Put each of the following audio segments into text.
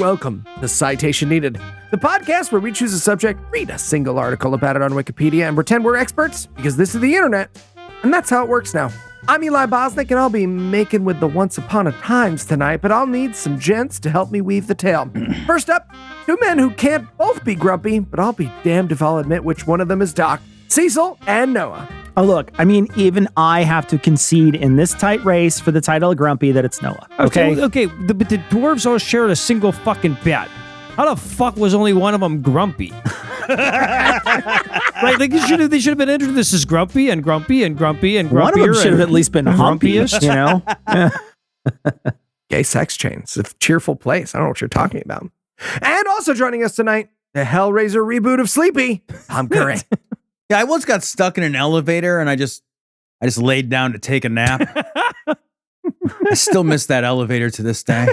welcome to Citation Needed, the podcast where we choose a subject, read a single article about it on Wikipedia, and pretend we're experts because this is the internet, and that's how it works now. I'm Eli Bosnick, and I'll be making with the once upon a times tonight, but I'll need some gents to help me weave the tale. First up, two men who can't both be grumpy, but I'll be damned if I'll admit which one of them is Doc, Cecil and Noah. Oh, look, I mean, even I have to concede in this tight race for the title of Grumpy that it's Noah. Okay? But the dwarves all shared a single fucking bet. How the fuck was only one of them grumpy? Right? Like they should have been entered this as grumpy and grumpy and grumpy and grumpier. One of them should have at least been humpiest, you know? Gay sex chains, a cheerful place. I don't know what you're talking about. And also joining us tonight, the Hellraiser reboot of Sleepy, Tom Curry. Yeah, I once got stuck in an elevator and I just laid down to take a nap. I still miss that elevator to this day.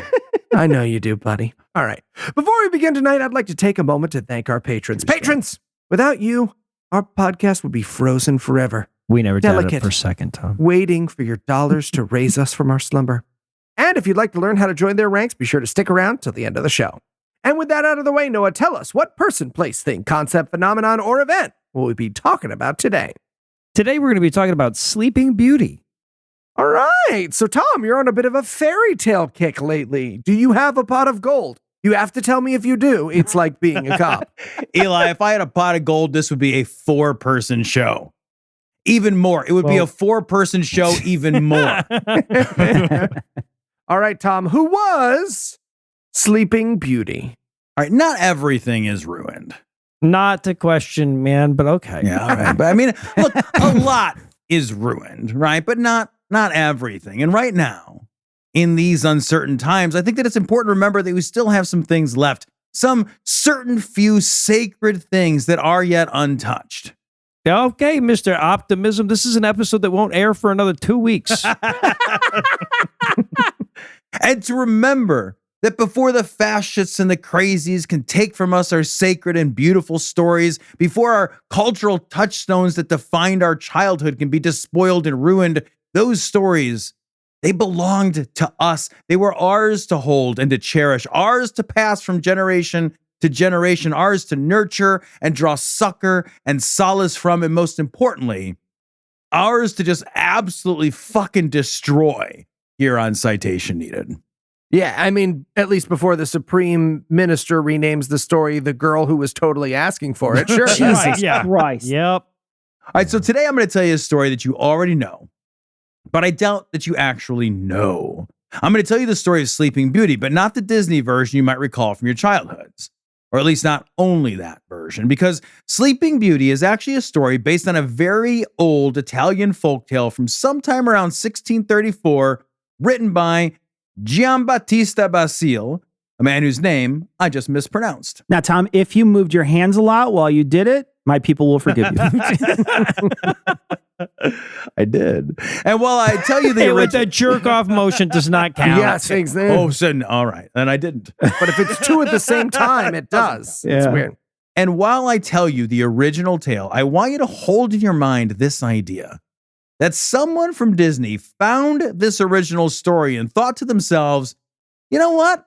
I know you do, buddy. All right. Before we begin tonight, I'd like to take a moment to thank our patrons. Patrons! Without you, our podcast would be frozen forever. We never doubted Delicate. it for a second, Tom. Waiting for your dollars to raise us from our slumber. And if you'd like to learn how to join their ranks, be sure to stick around till the end of the show. And with that out of the way, Noah, tell us what person, place, thing, concept, phenomenon, or event will we be talking about today? Today we're going to be talking about Sleeping Beauty. All right. So, Tom, you're on a bit of a fairy tale kick lately. Do you have a pot of gold? You have to tell me if you do. It's like being a cop. Eli, if I had a pot of gold, this would be a 4-person show. Even more. It would be a 4-person show even more. All right, Tom, who was Sleeping Beauty? All right, not everything is ruined. Not to question, man, but okay. Yeah, all right. But I mean, look, a lot is ruined, right? But not everything. And right now, in these uncertain times, I think that it's important to remember that we still have some things left. Some certain few sacred things that are yet untouched. Okay, Mr. Optimism, this is an episode that won't air for another 2 weeks. And to remember that before the fascists and the crazies can take from us our sacred and beautiful stories, before our cultural touchstones that defined our childhood can be despoiled and ruined, those stories, they belonged to us. They were ours to hold and to cherish, ours to pass from generation to generation, ours to nurture and draw succor and solace from, and most importantly, ours to just absolutely fucking destroy here on Citation Needed. Yeah, I mean, at least before the Supreme Minister renames the story The Girl Who Was Totally Asking for It. Sure. Jesus Christ. Yep. All right, so today I'm going to tell you a story that you already know, but I doubt that you actually know. I'm going to tell you the story of Sleeping Beauty, but not the Disney version you might recall from your childhoods, or at least not only that version, because Sleeping Beauty is actually a story based on a very old Italian folktale from sometime around 1634, written by Giambattista Basile, a man whose name I just mispronounced. Now, Tom, if you moved your hands a lot while you did it, my people will forgive you. I did. And while I tell you the Hey, with original... that jerk-off motion does not count. Yes, thanks. Oh, so, all right. Then I didn't. But if it's two at the same time, it does. It's Yeah. weird. And while I tell you the original tale, I want you to hold in your mind this idea that someone from Disney found this original story and thought to themselves, you know what?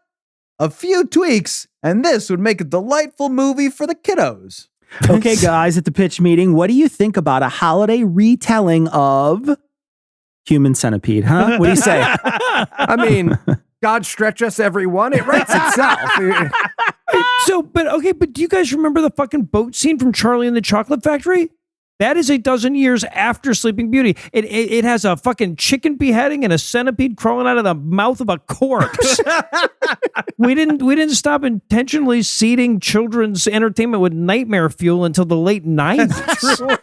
A few tweaks, and this would make a delightful movie for the kiddos. Okay, guys, at the pitch meeting, what do you think about a holiday retelling of Human Centipede, huh? What do you say? I mean, God stretch us, everyone. It writes itself. But do you guys remember the fucking boat scene from Charlie and the Chocolate Factory? That is a dozen years after Sleeping Beauty. It has a fucking chicken beheading and a centipede crawling out of the mouth of a corpse. we didn't stop intentionally seeding children's entertainment with nightmare fuel until the late 90s.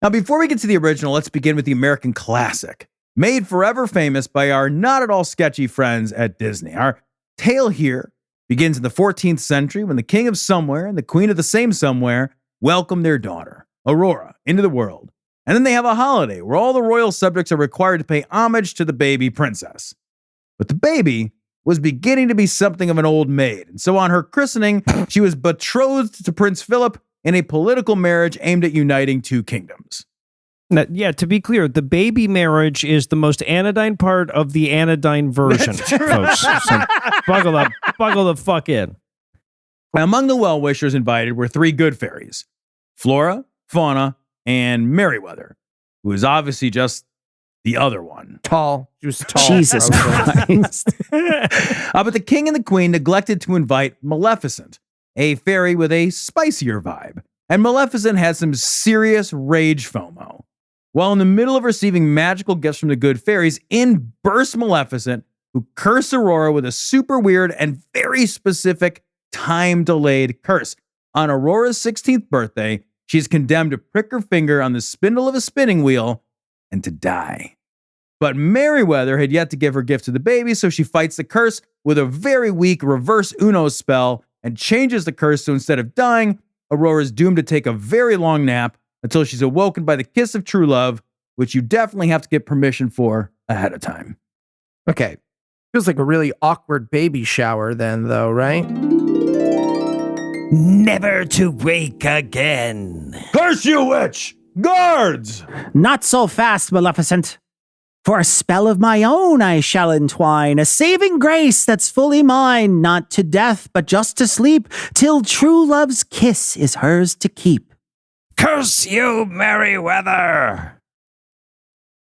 Now, before we get to the original, let's begin with the American classic, made forever famous by our not at all sketchy friends at Disney. Our tale here begins in the 14th century when the king of somewhere and the queen of the same somewhere welcome their daughter, Aurora, into the world. And then they have a holiday where all the royal subjects are required to pay homage to the baby princess. But the baby was beginning to be something of an old maid. And so on her christening, she was betrothed to Prince Philip in a political marriage aimed at uniting two kingdoms. Yeah, to be clear, the baby marriage is the most anodyne part of the anodyne version, folks. So buckle the fuck in. Among the well-wishers invited were 3 good fairies, Flora, Fauna, and Merryweather, who is obviously just the other one. Tall. She was tall. Jesus Christ. But the king and the queen neglected to invite Maleficent, a fairy with a spicier vibe. And Maleficent had some serious rage FOMO. While in the middle of receiving magical gifts from the good fairies, in bursts Maleficent, who cursed Aurora with a super weird and very specific time-delayed curse. On Aurora's 16th birthday, she's condemned to prick her finger on the spindle of a spinning wheel and to die. But Merryweather had yet to give her gift to the baby, so she fights the curse with a very weak reverse Uno spell and changes the curse, so instead of dying, Aurora's doomed to take a very long nap until she's awoken by the kiss of true love, which you definitely have to get permission for ahead of time. Okay. Feels like a really awkward baby shower then, though, right? Never to wake again. Curse you, witch! Guards! Not so fast, Maleficent. For a spell of my own I shall entwine, a saving grace that's fully mine, not to death, but just to sleep, till true love's kiss is hers to keep. Curse you, Merryweather!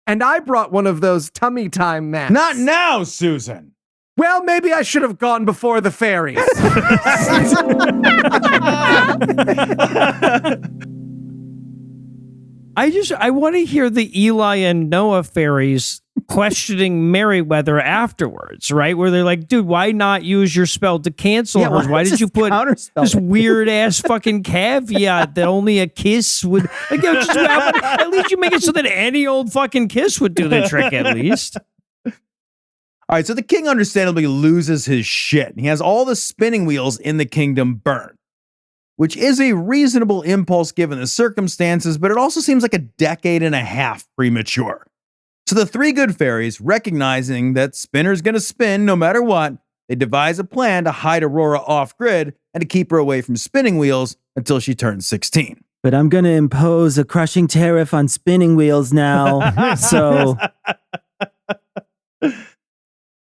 And I brought one of those tummy time mats. Not now, Susan! Well, maybe I should have gone before the fairies. I want to hear the Eli and Noah fairies questioning Merryweather afterwards, right? Where they're like, dude, why not use your spell to cancel hers? Why did you put this weird ass fucking caveat that only a kiss would, like, at least you make it so that any old fucking kiss would do the trick at least. All right, so the king understandably loses his shit. He has all the spinning wheels in the kingdom burned, which is a reasonable impulse given the circumstances, but it also seems like a decade and a half premature. So the 3 good fairies, recognizing that Spinner's gonna spin no matter what, they devise a plan to hide Aurora off-grid and to keep her away from spinning wheels until she turns 16. But I'm going to impose a crushing tariff on spinning wheels now, so...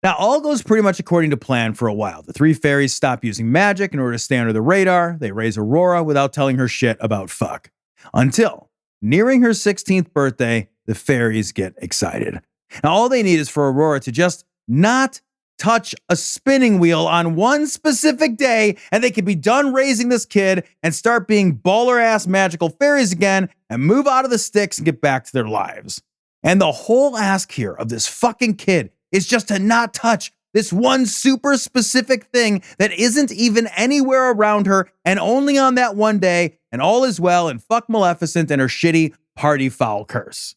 Now, all goes pretty much according to plan for a while. The 3 fairies stop using magic in order to stay under the radar. They raise Aurora without telling her shit about fuck. Until, nearing her 16th birthday, the fairies get excited. Now, all they need is for Aurora to just not touch a spinning wheel on one specific day, and they can be done raising this kid and start being baller-ass magical fairies again and move out of the sticks and get back to their lives. And the whole ask here of this fucking kid is just to not touch this one super specific thing that isn't even anywhere around her and only on that one day, and all is well, and fuck Maleficent and her shitty party foul curse.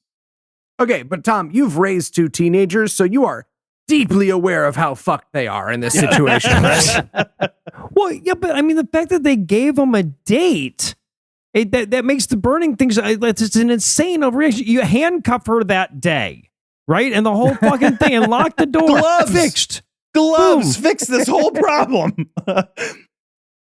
Okay, but Tom, you've raised 2 teenagers, so you are deeply aware of how fucked they are in this situation, right? Well, yeah, but I mean, the fact that they gave them a date, that makes the burning things, it's an insane overreaction. You handcuff her that day. Right? And the whole fucking thing, and lock the door. Gloves. Fixed. Gloves fix this whole problem. All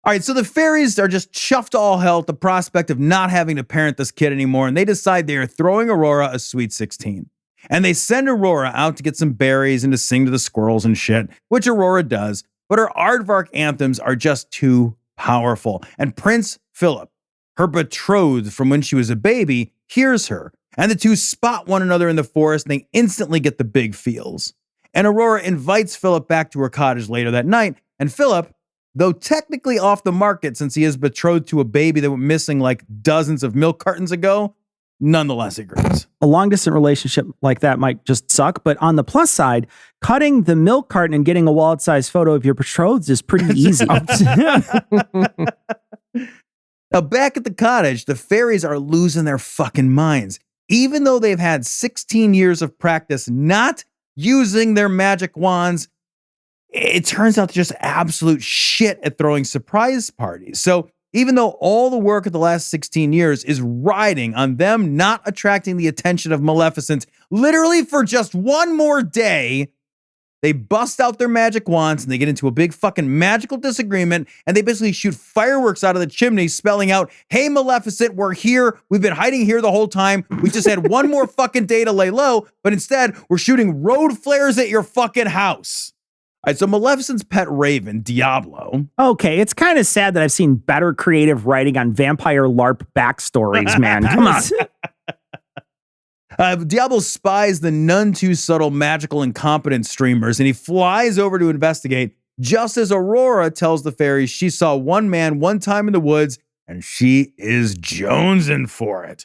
right, so the fairies are just chuffed to all hell at the prospect of not having to parent this kid anymore, and they decide they are throwing Aurora a sweet 16. And they send Aurora out to get some berries and to sing to the squirrels and shit, which Aurora does, but her aardvark anthems are just too powerful. And Prince Philip, her betrothed from when she was a baby, hears her. And the 2 spot one another in the forest, and they instantly get the big feels. And Aurora invites Philip back to her cottage later that night. And Philip, though technically off the market since he is betrothed to a baby that went missing like dozens of milk cartons ago, nonetheless agrees. A long-distance relationship like that might just suck, but on the plus side, cutting the milk carton and getting a wallet-sized photo of your betrothed is pretty easy. Now, back at the cottage, the fairies are losing their fucking minds. Even though they've had 16 years of practice not using their magic wands, it turns out they're just absolute shit at throwing surprise parties. So even though all the work of the last 16 years is riding on them not attracting the attention of Maleficent literally for just one more day, They bust out their magic wands and they get into a big fucking magical disagreement, and they basically shoot fireworks out of the chimney, spelling out, "Hey, Maleficent, we're here. We've been hiding here the whole time. We just had one more fucking day to lay low, but instead we're shooting road flares at your fucking house." All right, so Maleficent's pet raven, Diablo. Okay, it's kind of sad that I've seen better creative writing on vampire LARP backstories, man. Come on. Diablo spies the none too subtle magical incompetent streamers, and he flies over to investigate just as Aurora tells the fairies she saw one man one time in the woods and she is jonesing for it.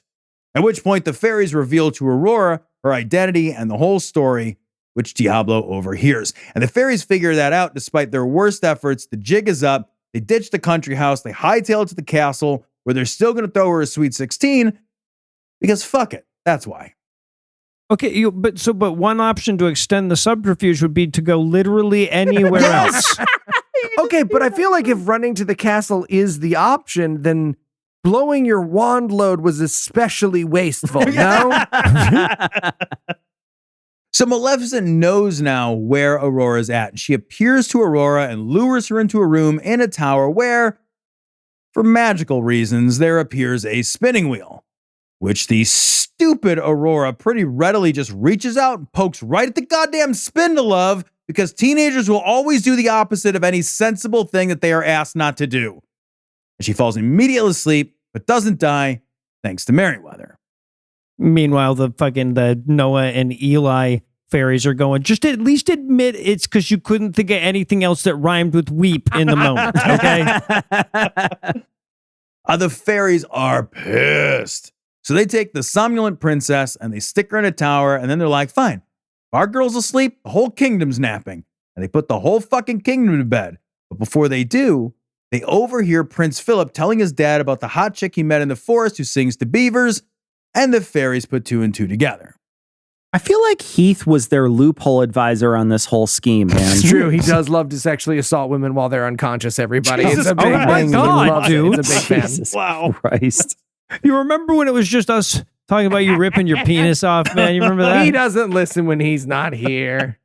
At which point the fairies reveal to Aurora her identity and the whole story, which Diablo overhears. And the fairies figure that out despite their worst efforts. The jig is up. They ditch the country house. They hightail it to the castle where they're still going to throw her a sweet 16 because fuck it. That's why. Okay, but one option to extend the subterfuge would be to go literally anywhere else. Okay, but I feel like if running to the castle is the option, then blowing your wand load was especially wasteful, no? So Maleficent knows now where Aurora's at. She appears to Aurora and lures her into a room in a tower where, for magical reasons, there appears a spinning wheel, which the stupid Aurora pretty readily just reaches out and pokes right at the goddamn spindle of, because teenagers will always do the opposite of any sensible thing that they are asked not to do. And she falls immediately asleep, but doesn't die, thanks to Merryweather. Meanwhile, the Noah and Eli fairies are going, just at least admit it's because you couldn't think of anything else that rhymed with weep in the moment, okay? The fairies are pissed. So they take the somnolent princess and they stick her in a tower, and then they're like, fine, if our girl's asleep, the whole kingdom's napping. And they put the whole fucking kingdom to bed. But before they do, they overhear Prince Philip telling his dad about the hot chick he met in the forest who sings to beavers, and the fairies put two and two together. I feel like Heath was their loophole advisor on this whole scheme, man. It's true. He does love to sexually assault women while they're unconscious, everybody. Jesus, It's a big oh my thing. He God, loves it. dude. It's a big fan. Jesus Wow. Christ. You remember when it was just us talking about you ripping your penis off, man? You remember that? He doesn't listen when he's not here.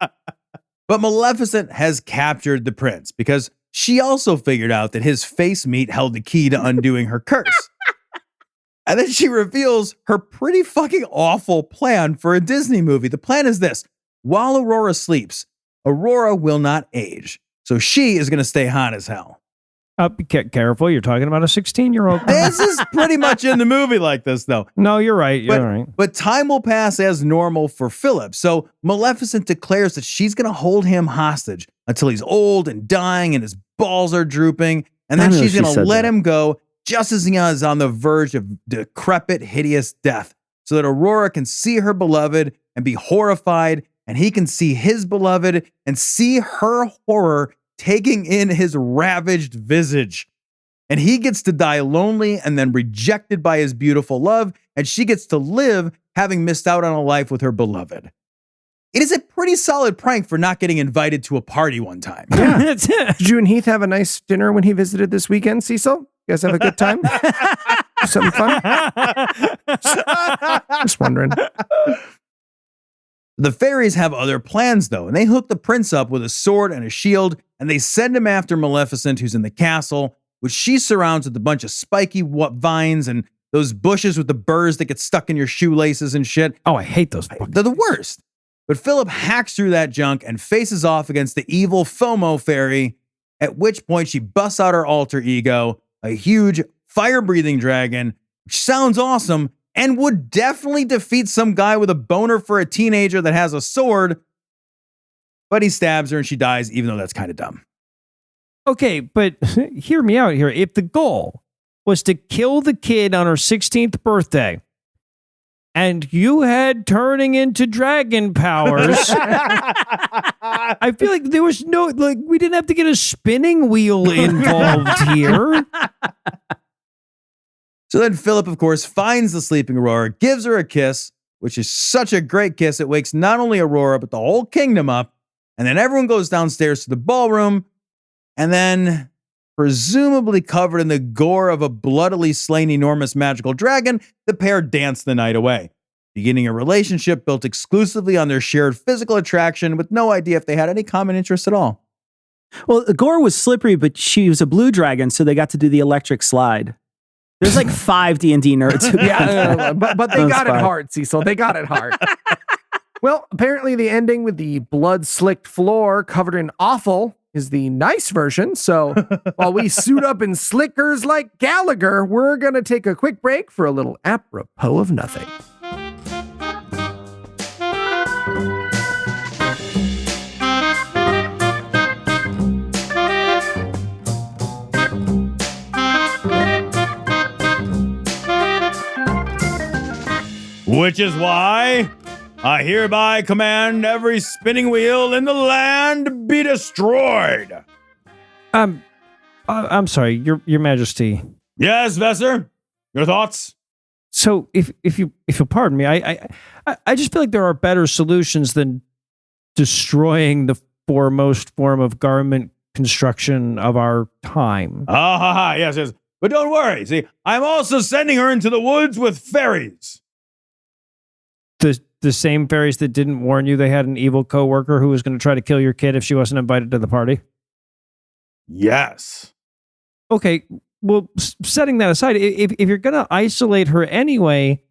But Maleficent has captured the prince because she also figured out that his face meat held the key to undoing her curse. And then she reveals her pretty fucking awful plan for a Disney movie. The plan is this. While Aurora sleeps, Aurora will not age. So she is going to stay hot as hell. Be careful. You're talking about a 16-year-old. This is pretty much in the movie like this, though. No, you're right. You're right. But time will pass as normal for Philip. So Maleficent declares that she's going to hold him hostage until he's old and dying and his balls are drooping. And then she's going to let him go just as he is on the verge of decrepit, hideous death, so that Aurora can see her beloved and be horrified, and he can see his beloved and see her horror taking in his ravaged visage. And he gets to die lonely and then rejected by his beautiful love, and she gets to live having missed out on a life with her beloved. It is a pretty solid prank for not getting invited to a party one time. Yeah. Did you and Heath have a nice dinner when he visited this weekend, Cecil? You guys have a good time? Something fun? Just wondering. The fairies have other plans, though, and they hook the prince up with a sword and a shield, and they send him after Maleficent, who's in the castle, which she surrounds with a bunch of spiky vines and those bushes with the burrs that get stuck in your shoelaces and shit. Oh, I hate those. They're the worst. But Philip hacks through that junk and faces off against the evil FOMO fairy, at which point she busts out her alter ego, a huge fire-breathing dragon, which sounds awesome and would definitely defeat some guy with a boner for a teenager that has a sword, but he stabs her and she dies, even though that's kind of dumb. Okay, but hear me out here. If the goal was to kill the kid on her 16th birthday, and you had turning into dragon powers, I feel like there was we didn't have to get a spinning wheel involved here. So then Philip, of course, finds the sleeping Aurora, gives her a kiss, which is such a great kiss. It wakes not only Aurora, but the whole kingdom up. And then everyone goes downstairs to the ballroom. And then, presumably covered in the gore of a bloodily slain enormous magical dragon, the pair dance the night away. beginning a relationship built exclusively on their shared physical attraction with no idea if they had any common interests at all. Well, Gore was slippery, but she was a blue dragon, so they got to do the electric slide. There's like 5 D&D nerds. Yeah, but they That's got it fine. hard, Cecil. They got it hard. Well, apparently the ending with the blood-slicked floor covered in offal is the nice version. So while we suit up in slickers like Gallagher, we're going to take a quick break for a little apropos of nothing. Which is why I hereby command every spinning wheel in the land be destroyed. I'm sorry, Your Majesty. Yes, Vesser? Your thoughts? So if you'll pardon me, I just feel like there are better solutions than destroying the foremost form of government construction of our time. Yes. But don't worry. See, I'm also sending her into the woods with fairies. The same fairies that didn't warn you they had an evil coworker who was going to try to kill your kid if she wasn't invited to the party? Yes. Okay, well, setting that aside, if you're going to isolate her anyway,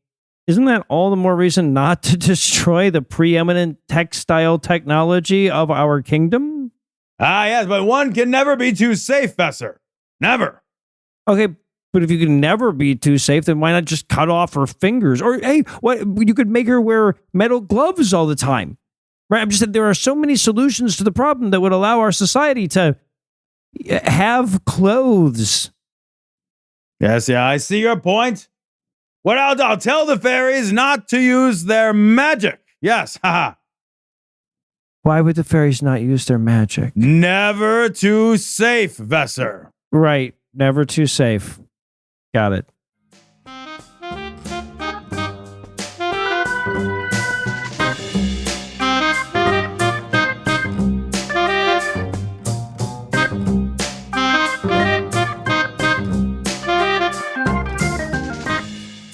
isn't that all the more reason not to destroy the preeminent textile technology of our kingdom? Yes, but one can never be too safe, Vesser. Never. Okay, but if you can never be too safe, then why not just cut off her fingers? Or, hey, what, you could make her wear metal gloves all the time. Right? I'm just saying there are so many solutions to the problem that would allow our society to have clothes. Yes, I see your point. Well, I'll tell the fairies not to use their magic. Yes, haha. Why would the fairies not use their magic? Never too safe, Vesser. Right. Never too safe. Got it.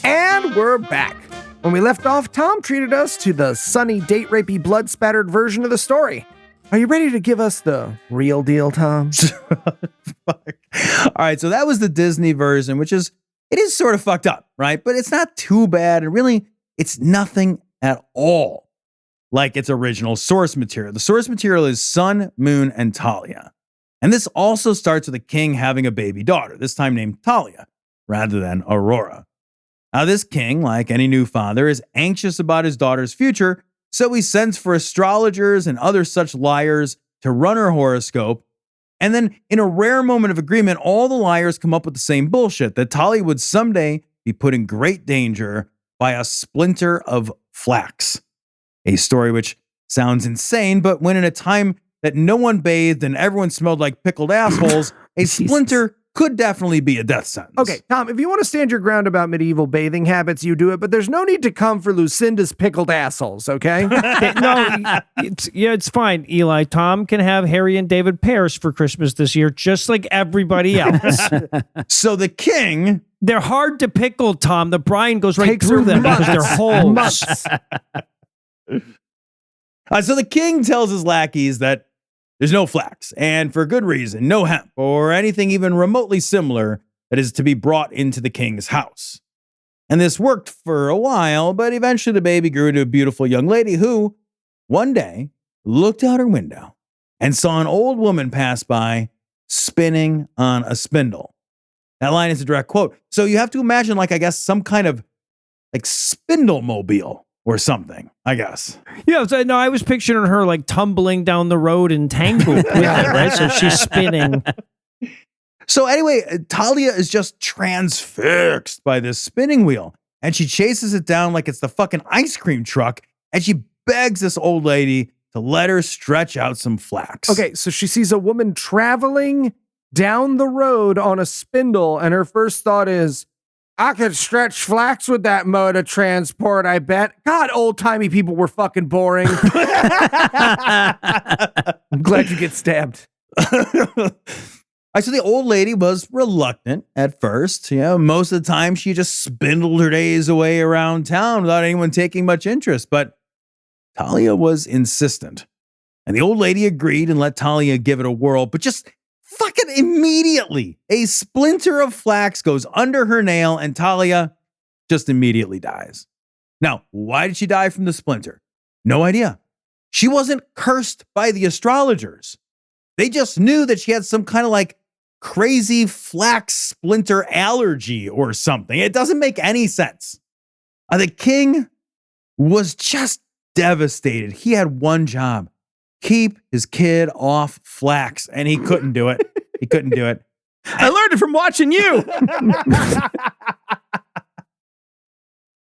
And we're back. When we left off, Tom treated us to the sunny, date-rapey, blood-spattered version of the story. Are you ready to give us the real deal, Tom? All right, so that was the Disney version, it is sort of fucked up, right? But it's not too bad, and really, it's nothing at all like its original source material. The source material is Sun, Moon, and Talia. And this also starts with a king having a baby daughter, this time named Talia, rather than Aurora. Now, this king, like any new father, is anxious about his daughter's future, so he sends for astrologers and other such liars to run her horoscope. And then, in a rare moment of agreement, all the liars come up with the same bullshit, that Talia would someday be put in great danger by a splinter of flax. A story which sounds insane, but when in a time that no one bathed and everyone smelled like pickled assholes, a splinter could definitely be a death sentence. Okay, Tom, if you want to stand your ground about medieval bathing habits, you do it, but there's no need to come for Lucinda's pickled assholes, okay? It's fine, Eli. Tom can have Harry and David pears for Christmas this year, just like everybody else. So the king... They're hard to pickle, Tom. The brine goes right Takes through her them because they're holes. months. So the king tells his lackeys that there's no flax, and for good reason, no hemp, or anything even remotely similar that is to be brought into the king's house. And this worked for a while, but eventually the baby grew into a beautiful young lady who, one day, looked out her window and saw an old woman pass by spinning on a spindle. That line is a direct quote. So you have to imagine, like, I guess, some kind of, like, spindle mobile or something, I guess. Yeah, so, no, I was picturing her like tumbling down the road in tango with it, right? So she's spinning. So anyway, Talia is just transfixed by this spinning wheel, and she chases it down like it's the fucking ice cream truck, and she begs this old lady to let her stretch out some flax. Okay, so she sees a woman traveling down the road on a spindle, and her first thought is, I could stretch flax with that mode of transport, I bet. God, old-timey people were fucking boring. I'm glad you get stabbed. So the old lady was reluctant at first. Most of the time she just spindled her days away around town without anyone taking much interest. But Talia was insistent. And the old lady agreed and let Talia give it a whirl. But just fucking immediately, a splinter of flax goes under her nail and Talia just immediately dies. Now, why did she die from the splinter? No idea. She wasn't cursed by the astrologers. They just knew that she had some kind of like crazy flax splinter allergy or something. It doesn't make any sense. The king was just devastated. He had one job: keep his kid off flax, and he couldn't do it. He couldn't do it. I learned it from watching you.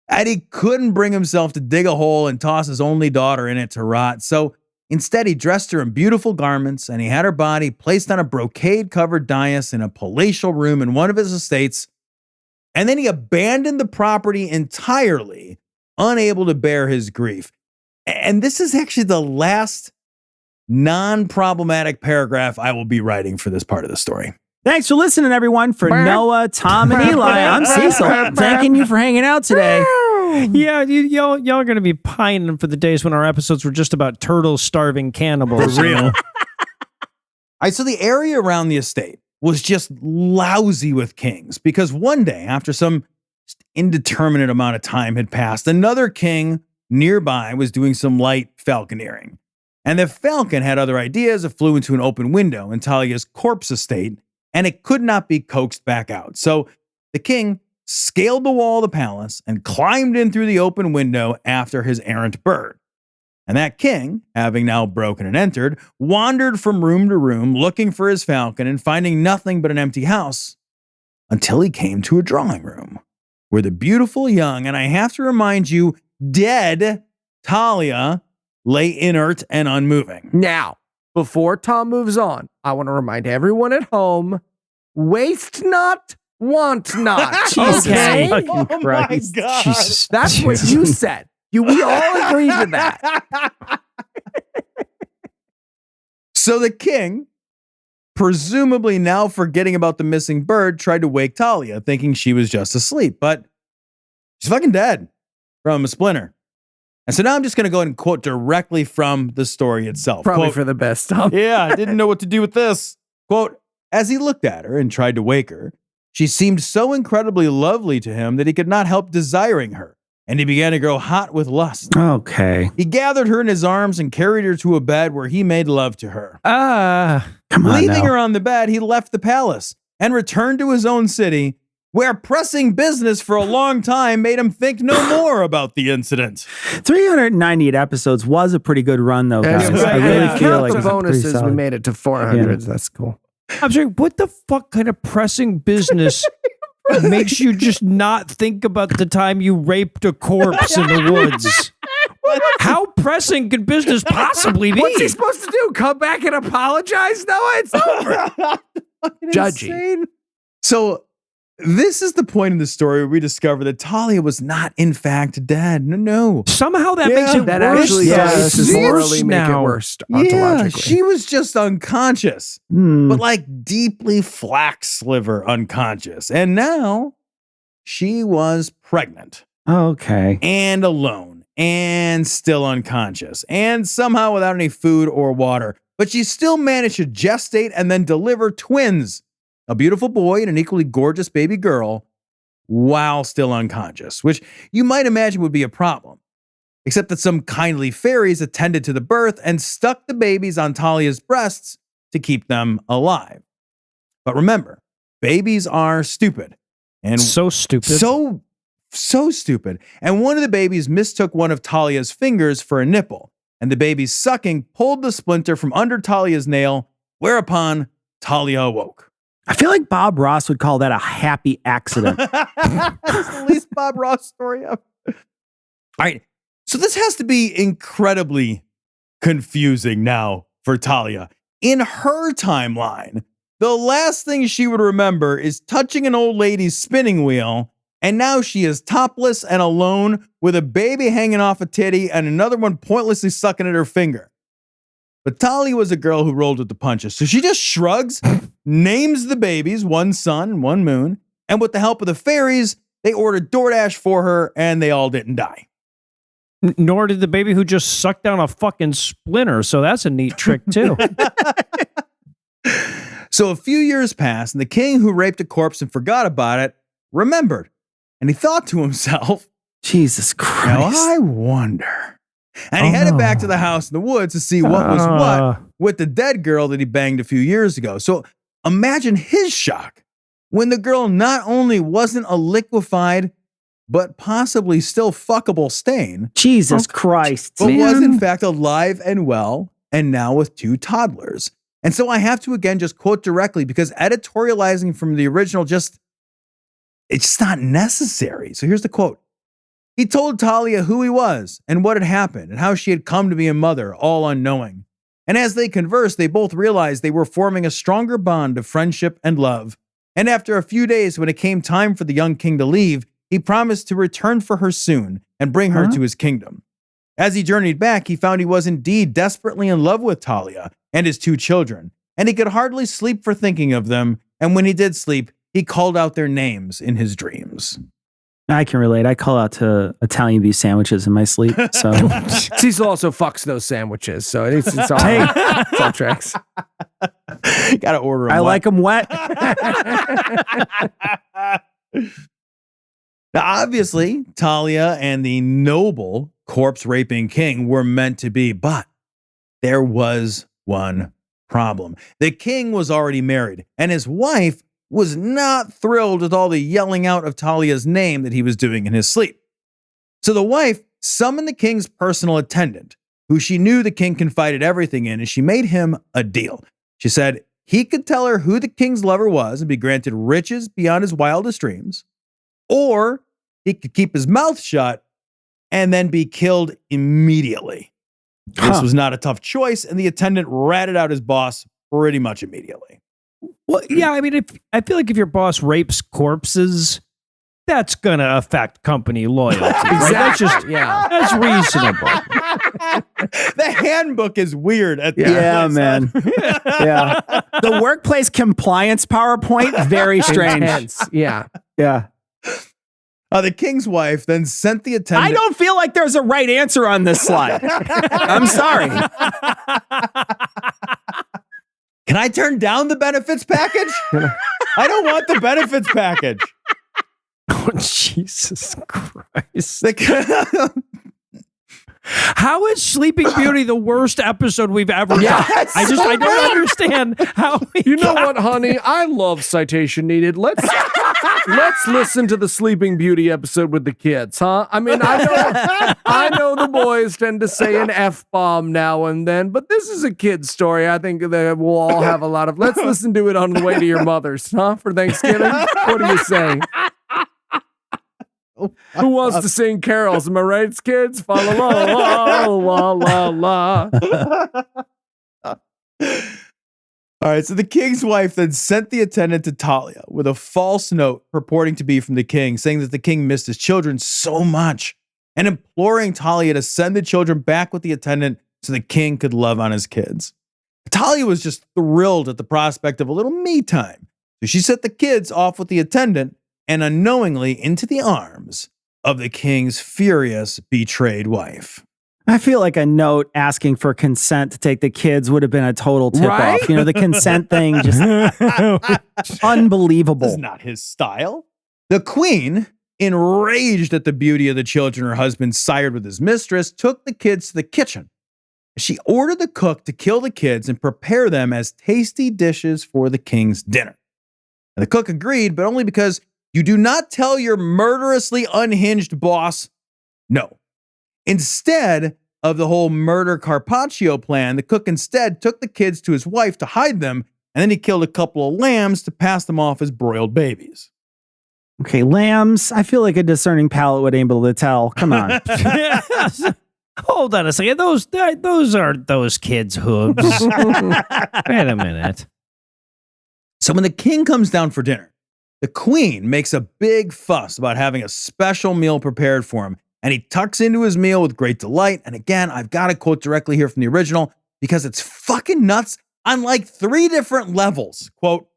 And he couldn't bring himself to dig a hole and toss his only daughter in it to rot. So instead, he dressed her in beautiful garments and he had her body placed on a brocade-covered dais in a palatial room in one of his estates. And then he abandoned the property entirely, unable to bear his grief. And this is actually the last non-problematic paragraph I will be writing for this part of the story. Thanks for listening, everyone. For Noah, Tom, and Eli, I'm Cecil. Thanking you for hanging out today. Yeah, y'all are going to be pining for the days when our episodes were just about turtles starving cannibals. For real. All right, so the area around the estate was just lousy with kings because one day, after some indeterminate amount of time had passed, another king nearby was doing some light falconeering. And the falcon had other ideas. It flew into an open window in Talia's corpse estate, and it could not be coaxed back out. So the king scaled the wall of the palace and climbed in through the open window after his errant bird. And that king, having now broken and entered, wandered from room to room looking for his falcon and finding nothing but an empty house until he came to a drawing room where the beautiful young, and I have to remind you, dead Talia lay inert and unmoving. Now, before Tom moves on, I want to remind everyone at home, waste not, want not. Jesus Okay? fucking Christ. Oh my God. Jesus. That's what you said. We all agreed with that. So the king, presumably now forgetting about the missing bird, tried to wake Talia, thinking she was just asleep, but she's fucking dead from a splinter. And so now I'm just going to go ahead and quote directly from the story itself. Probably Quote, for the best, Tom. yeah, I didn't know what to do with this. Quote, as he looked at her and tried to wake her, she seemed so incredibly lovely to him that he could not help desiring her, and he began to grow hot with lust. Okay. He gathered her in his arms and carried her to a bed where he made love to her. Come on Leaving now. her on the bed, he left the palace and returned to his own city, where pressing business for a long time made him think no more about the incident. 398 episodes was a pretty good run, though, guys. Yeah, I really count feel like the it's pretty bonuses. We solid. made it to 400. That's cool. I'm sorry, what the fuck kind of pressing business makes you just not think about the time you raped a corpse in the woods? How pressing could business possibly be? What's he supposed to do? Come back and apologize? No, it's over. Judgy. Insane. So this is the point in the story where we discover that Talia was not, in fact, dead. No. Somehow that Yeah, makes it That worse. actually Yeah, does this is morally make it now. worse Yeah, ontologically. she was just unconscious, Hmm. but like deeply flax sliver unconscious. And now she was pregnant Okay. and alone and still unconscious and somehow without any food or water. But she still managed to gestate and then deliver twins, a beautiful boy and an equally gorgeous baby girl, while still unconscious, which you might imagine would be a problem. Except that some kindly fairies attended to the birth and stuck the babies on Talia's breasts to keep them alive. But remember, babies are stupid. And So stupid. so stupid. And one of the babies mistook one of Talia's fingers for a nipple, and the baby's sucking pulled the splinter from under Talia's nail, whereupon Talia awoke. I feel like Bob Ross would call that a happy accident. That's the least Bob Ross story ever. All right. So this has to be incredibly confusing now for Talia. In her timeline, the last thing she would remember is touching an old lady's spinning wheel, and now she is topless and alone with a baby hanging off a titty and another one pointlessly sucking at her finger. But Talia was a girl who rolled with the punches. So she just shrugs, names the babies, one sun, one moon, and with the help of the fairies, they ordered DoorDash for her and they all didn't die. Nor did the baby who just sucked down a fucking splinter. So that's a neat trick, too. So a few years passed, and the king who raped a corpse and forgot about it remembered. And he thought to himself, Jesus now Christ. I wonder. And he headed back to the house in the woods to see what was what with the dead girl that he banged a few years ago. So imagine his shock when the girl not only wasn't a liquefied, but possibly still fuckable stain, Jesus Christ. but was in fact alive and well, and now with 2 toddlers. And so I have to again just quote directly because editorializing from the original it's not necessary. So here's the quote. He told Talia who he was and what had happened and how she had come to be a mother, all unknowing. And as they conversed, they both realized they were forming a stronger bond of friendship and love. And after a few days, when it came time for the young king to leave, he promised to return for her soon and bring her to his kingdom. As he journeyed back, he found he was indeed desperately in love with Talia and his 2 children, and he could hardly sleep for thinking of them. And when he did sleep, he called out their names in his dreams. I can relate. I call out to Italian beef sandwiches in my sleep. So Cecil also fucks those sandwiches, so it's all, it's all tricks. Gotta order them. I like them wet. Now, obviously, Talia and the noble corpse-raping king were meant to be, but there was one problem. The king was already married, and his wife was not thrilled with all the yelling out of Talia's name that he was doing in his sleep. So the wife summoned the king's personal attendant, who she knew the king confided everything in, and she made him a deal. She said he could tell her who the king's lover was and be granted riches beyond his wildest dreams, or he could keep his mouth shut and then be killed immediately. This was not a tough choice, and the attendant ratted out his boss pretty much immediately. Well, yeah, I mean, I feel like if your boss rapes corpses, that's going to affect company loyalty. Right? That's just, that's reasonable. The handbook is weird at the Yeah, man. Yeah. The workplace compliance PowerPoint, very strange. Intense. Yeah. Yeah. The king's wife then sent the attendant. I don't feel like there's a right answer on this slide. I'm sorry. Can I turn down the benefits package? I don't want the benefits package. Oh, Jesus Christ. The- How is Sleeping Beauty the worst episode we've ever done? Yes. I don't understand how we You know got what, honey? I love Citation Needed. Let's listen to the Sleeping Beauty episode with the kids, huh? I mean, I know the boys tend to say an F-bomb now and then, but this is a kid's story. I think that we'll all have a lot of. Let's listen to it on the way to your mother's, huh? For Thanksgiving. What do you say? Who wants to sing carols? Am I right, kids? Fa la la la la la. All right, so the king's wife then sent the attendant to Talia with a false note purporting to be from the king, saying that the king missed his children so much and imploring Talia to send the children back with the attendant so the king could love on his kids. Talia was just thrilled at the prospect of a little me time. So she sent the kids off with the attendant and unknowingly into the arms of the king's furious, betrayed wife. I feel like a note asking for consent to take the kids would have been a total tip Right? off. You know, the consent thing, just unbelievable. This is not his style. The queen, enraged at the beauty of the children her husband sired with his mistress, took the kids to the kitchen. She ordered the cook to kill the kids and prepare them as tasty dishes for the king's dinner. And the cook agreed, but only because you do not tell your murderously unhinged boss no. Instead of the whole murder Carpaccio plan, the cook instead took the kids to his wife to hide them, and then he killed a couple of lambs to pass them off as broiled babies. Okay, lambs. I feel like a discerning palate would be able to tell. Come on. Hold on a second. Those aren't those kids' hooves. Wait a minute. So when the king comes down for dinner, the queen makes a big fuss about having a special meal prepared for him, and he tucks into his meal with great delight. And again, I've got to quote directly here from the original. because it's fucking nuts on like 3 different levels. Quote,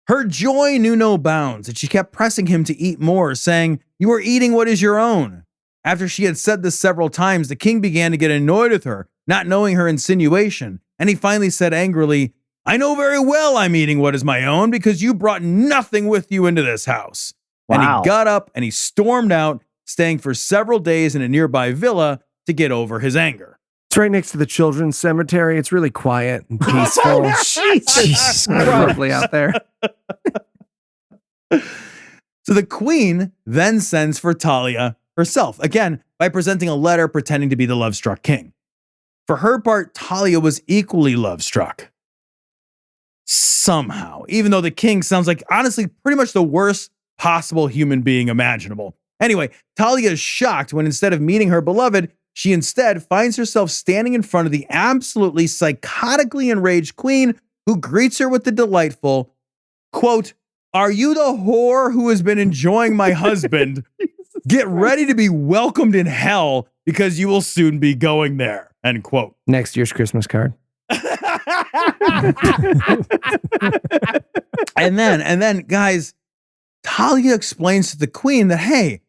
her joy knew no bounds, and she kept pressing him to eat more, saying, "You are eating what is your own." After she had said this several times, the king began to get annoyed with her, not knowing her insinuation, and he finally said angrily, "I know very well I'm eating what is my own because you brought nothing with you into this house." And Wow. he got up and he stormed out, staying for several days in a nearby villa to get over his anger. It's right next to the children's cemetery. It's really quiet and peaceful. Jesus Kind of lovely out there. So the queen then sends for Talia herself, again, by presenting a letter pretending to be the love-struck king. For her part, Talia was equally love-struck. Somehow, even though the king sounds like, honestly, pretty much the worst possible human being imaginable. Anyway, Talia is shocked when instead of meeting her beloved, she instead finds herself standing in front of the absolutely psychotically enraged queen, who greets her with the delightful, quote, "Are you the whore who has been enjoying my husband? Get ready to be welcomed in hell because you will soon be going there," end quote. Next year's Christmas card. And then, guys, Talia explains to the queen that, hey,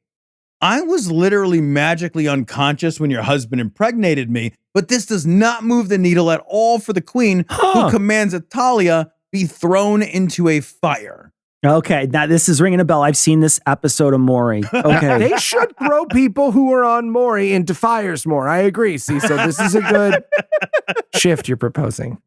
I was literally magically unconscious when your husband impregnated me, but this does not move the needle at all for the queen, who commands that Talia be thrown into a fire. Okay, now this is ringing a bell. I've seen this episode of Maury. Okay. They should throw people who are on Maury into fires more. I agree. See, so this is a good shift you're proposing.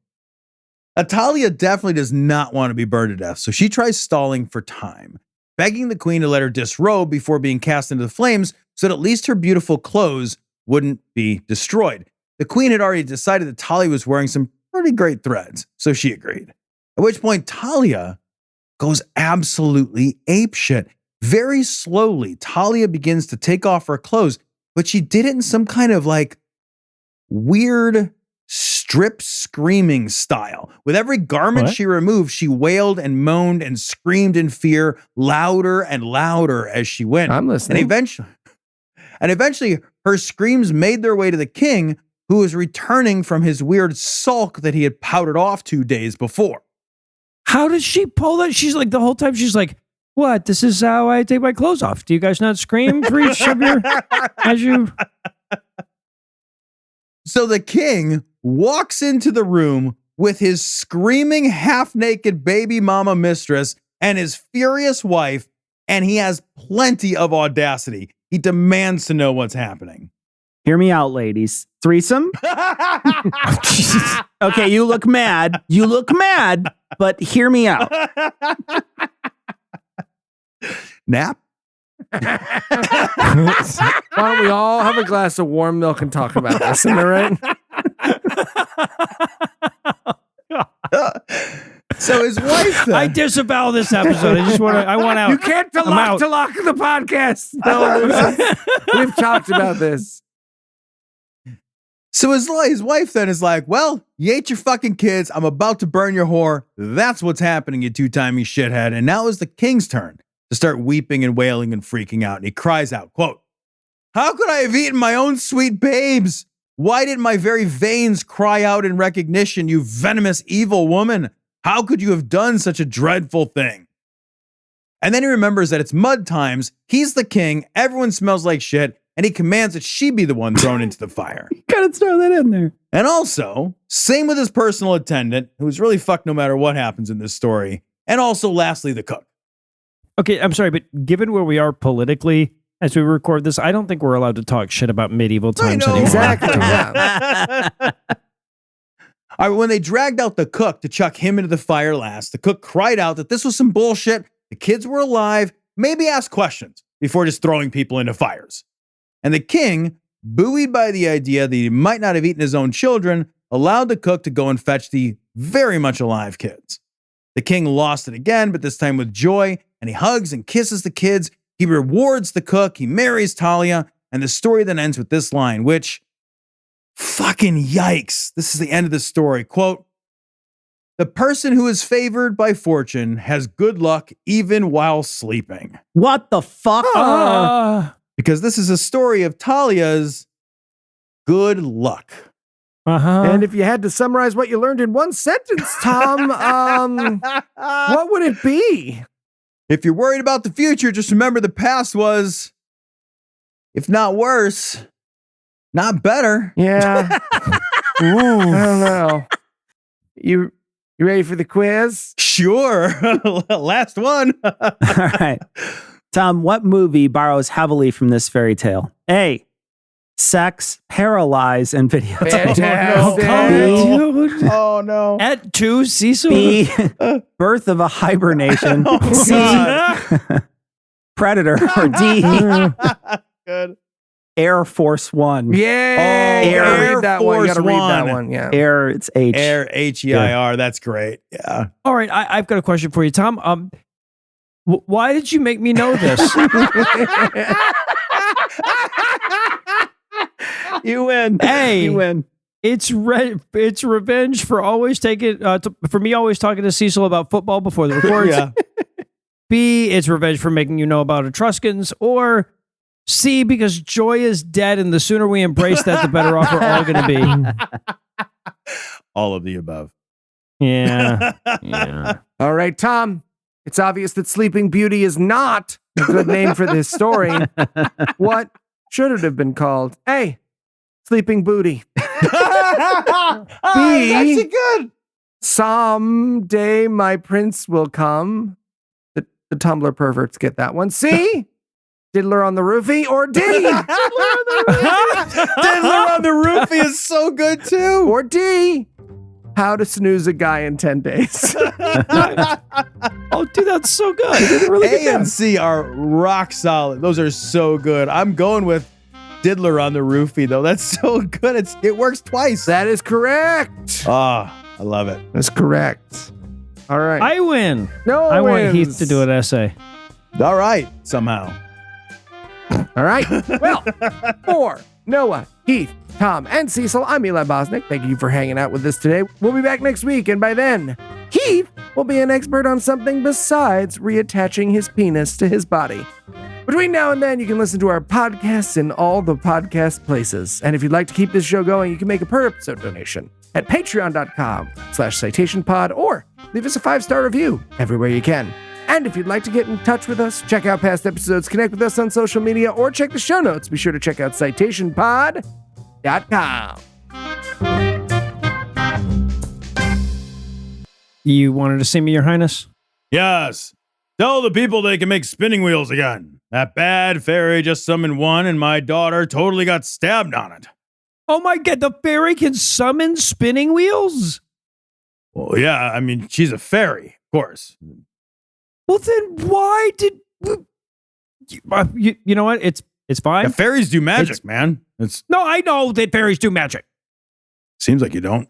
Talia definitely does not want to be burned to death, so she tries stalling for time, begging the queen to let her disrobe before being cast into the flames so that at least her beautiful clothes wouldn't be destroyed. The queen had already decided that Talia was wearing some pretty great threads, so she agreed. At which point, Talia goes absolutely apeshit. Very slowly, Talia begins to take off her clothes, but she did it in some kind of like weird strip screaming style. With every garment What? she removed, she wailed and moaned and screamed in fear, louder and louder as she went. I'm And listening. eventually, her screams made their way to the king, who was returning from his weird sulk that he had pouted off 2 days before. How does she pull that? She's like, the whole time she's like, what? This is how I take my clothes off. Do you guys not scream for each of your, as you? So the king walks into the room with his screaming half-naked baby mama mistress and his furious wife, and he has plenty of audacity. He demands to know what's happening. Hear me out, ladies. Threesome? Okay, you look mad. You look mad, but hear me out. Nap? Why don't we all have a glass of warm milk and talk about this? Am I right? So his wife then, I disavow this episode. I want out. You can't I'm out. lock the podcast. No, we've talked about this. So his wife then is like, well, you ate your fucking kids. I'm about to burn your whore. That's what's happening, you two-timing shithead. And now is the king's turn to start weeping and wailing and freaking out. And he cries out, quote, "How could I have eaten my own sweet babes? Why did my very veins cry out in recognition, you venomous evil woman? How could you have done such a dreadful thing?" And then he remembers that it's mud times. He's the king. Everyone smells like shit. And he commands that she be the one thrown into the fire. Gotta throw that in there. And also, same with his personal attendant, who's really fucked no matter what happens in this story. And also, lastly, the cook. Okay, I'm sorry, but given where we are politically as we record this, I don't think we're allowed to talk shit about medieval times know. anymore. Exactly. Yeah. All right, when they dragged out the cook to chuck him into the fire last, the cook cried out that this was some bullshit. The kids were alive. Maybe ask questions before just throwing people into fires. And the king, buoyed by the idea that he might not have eaten his own children, allowed the cook to go and fetch the very much alive kids. The king lost it again, but this time with joy, and he hugs and kisses the kids. He rewards the cook. He marries Talia. And the story then ends with this line, which, fucking yikes. This is the end of the story. Quote, "The person who is favored by fortune has good luck even while sleeping." What the fuck? Because this is a story of Talia's good luck. And if you had to summarize what you learned in one sentence, Tom, what would it be? If you're worried about the future, just remember the past was, if not worse, not better. Yeah. I don't know. You ready for the quiz? Sure. Last one. All right. Tom, what movie borrows heavily from this fairy tale? A. Sex, Paralyze, and Video. Fantastic. Dude. Oh, no. At 2, Cecil. B. Birth of a Hibernation. Oh, C. God. Predator. Or D. Good. Air Force One. Yeah. You gotta Air read that one. You gotta Force read that One. one. Yeah. Air, it's H. Air, H-E-I-R. That's great. Yeah. All right, I've got a question for you, Tom. Why did you make me know this? You win. Hey. You win. It's revenge for always taking for me always talking to Cecil about football before the records. Yeah. B, it's revenge for making you know about Etruscans. Or C, because Joy is dead, and the sooner we embrace that, the better off we're all going to be. All of the above. Yeah. Yeah. All right, Tom. It's obvious that Sleeping Beauty is not a good name for this story. What should it have been called? A. Sleeping Booty. That's actually good. Someday my prince will come. The Tumblr perverts get that one. C. Diddler on the Roofie. Or D. Diddler on the Roofie is so good too. Or D. How to Snooze a Guy in 10 Days. Oh, dude, that's so good. You did a really good A job. and C are rock solid. Those are so good. I'm going with Diddler on the Roofie though. That's so good. It works twice. That is correct. I love it. That's correct. All right. I win. no I want wins. Heath to do an essay. All right, somehow. All right. Well, for Noah, Heath, Tom, and Cecil, I'm Eli Bosnick. Thank you for hanging out with us today. We'll be back next week, and by then, Heath will be an expert on something besides reattaching his penis to his body. Between now and then, you can listen to our podcasts in all the podcast places. And if you'd like to keep this show going, you can make a per-episode donation at patreon.com/citationpod or leave us a 5-star review everywhere you can. And if you'd like to get in touch with us, check out past episodes, connect with us on social media, or check the show notes, be sure to check out citationpod.com. You wanted to see me, Your Highness? Yes. Tell the people they can make spinning wheels again. That bad fairy just summoned one, and my daughter totally got stabbed on it. Oh my God, the fairy can summon spinning wheels? Well, yeah, I mean, she's a fairy, of course. Well, then why did... You know what? It's fine. Yeah, fairies do magic, man. It's No, I know that fairies do magic. seems like you don't.